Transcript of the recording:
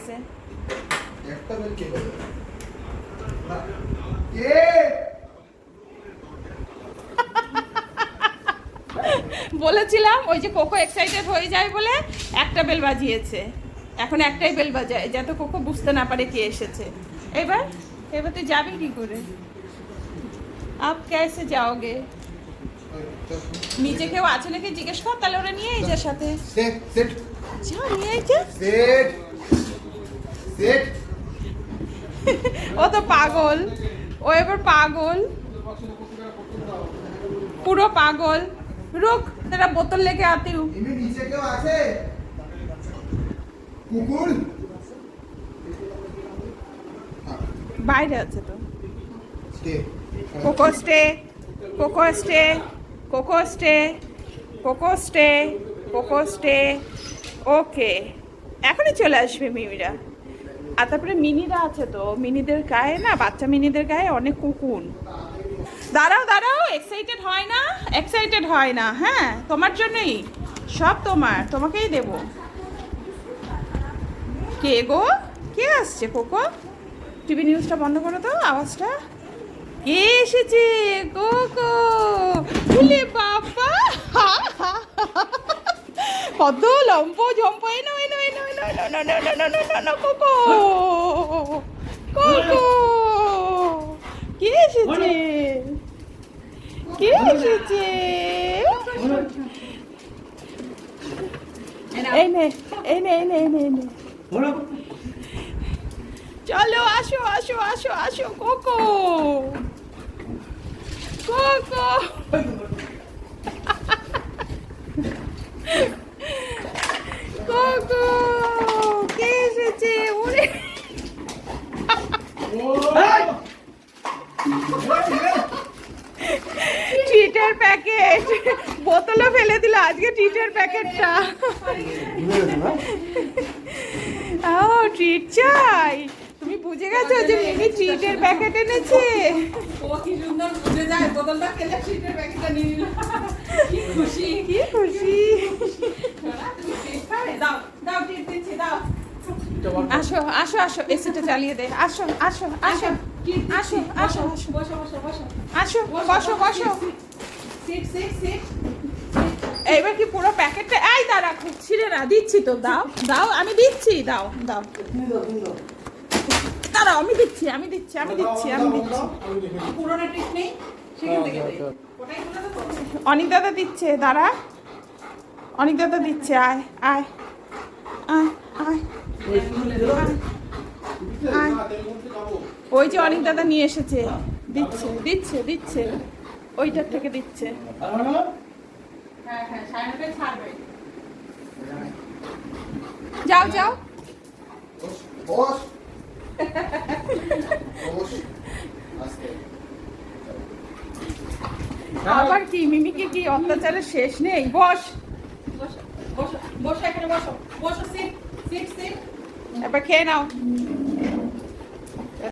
এসছে। একটা বেল কে বলে? কে? বলেছিলাম ওই যে কোকো এক্সাইটেড হয়ে যায় বলে একটা বেল বাজিয়েছে। এখন একটাই বেল বাজায় যাতে কোকো বুঝতে না পারে কে এসেছে। এবার এবার তুই যাবি কি করে? আপ कैसे जाओगे? নিচে কেউ আছে নাকি জিজ্ঞেস কর, তাহলে ওরা নিয়ে এই যে সাথে সেট সেট যা নিয়ে এই যে। Set set. ও তো পাগল, ও এবার পাগল, পুরো পাগল। রুক তেরা বোতল লেকে আতি হু। ইমি নিচে কেউ আছে? কুকুর বাইরে আছে তো। Stay Coco stay, Coco stay, Coco stay, Coco stay, Coco stay. Okay, এখনই চলে আসবে মিমিরা। আর তারপরে মিনিরা আছে তো, মিনিদের গায়ে না, বাচ্চা মিনিদের গায়ে অনেক কুকুন। দাঁড়াও দাঁড়াও, এক্সাইটেড হয় না, এক্সাইটেড হয় না। হ্যাঁ তোমার জন্যই, সব তোমার, তোমাকেই দেব। কে গো? কে আসছে কোকো? টিভি নিউজটা বন্ধ করো তো, আওয়াজটা। কে এসেছে? কোকো। বলে বাবা, কত লম্প জম্প। এনো এনো এনো এনো এনো এনো এনো এনো এনো এনো, কোকো কোকো। কে এসেছে? কে এসেছে? এই নে এই নে এই নে এই নে এই নে। চলো আসো আসো আসো আসো কোকো, কোকো। কোকো কে এসেছে? ওরে ট্রিটের প্যাকেট, বোতলও ফেলে দিল আজকে ট্রিটের প্যাকেটটা। ও ট্রিট চাই, তুমি বুঝে গেছো যে মিমি ট্রিটের প্যাকেট এনেছে। ও কি সুন্দর বুঝে যায়, বোতলটা ফেলে ট্রিটের প্যাকেটটা নিয়ে নিল। কি খুশি, কি খুশি। তুমি ট্রিট খাবে? দাও দাও, ট্রিট দিচ্ছি, দাও। আসো আসো আসো, এসিটা চালিয়ে দে। আসো আসো আসো ট্রিট আসো আসো আসো বসো বসো বসো আসো, বসো বসো। Sit sit sit. এইবার কি পুরো প্যাকেটটা? এই দাঁড়া, ছিঁড়ে না, দিচ্ছি তো, দাও দাও, আমি দিচ্ছি, দাও দাও দাঁড়াও, আমি দিচ্ছি আমি দিচ্ছি আমি দিচ্ছি আমি দিচ্ছি। পুরোনো ট্রিট নেই, সেখান থেকে দে। ওটাই পুরোনো তো। অনিক দাদা দিচ্ছে, দাঁড়া, অনিক দাদা দিচ্ছে। আয় আয় আয় আয় আয়। ওই যে অনিক দাদা নিয়ে এসেছে, দিচ্ছে দিচ্ছে দিচ্ছে, ওইটার থেকে দিচ্ছে। হ্যাঁ হ্যাঁ, সাড়ে নটায় ছাড়বে। যাও যাও। বস বস আস্তে। আবার কি মিমিকে কি অত্যাচারের শেষ নেই? বস, বসো বসো বসো, এখানে বসো বসো, সিট সিট সিট। এবার খেয়ে নাও।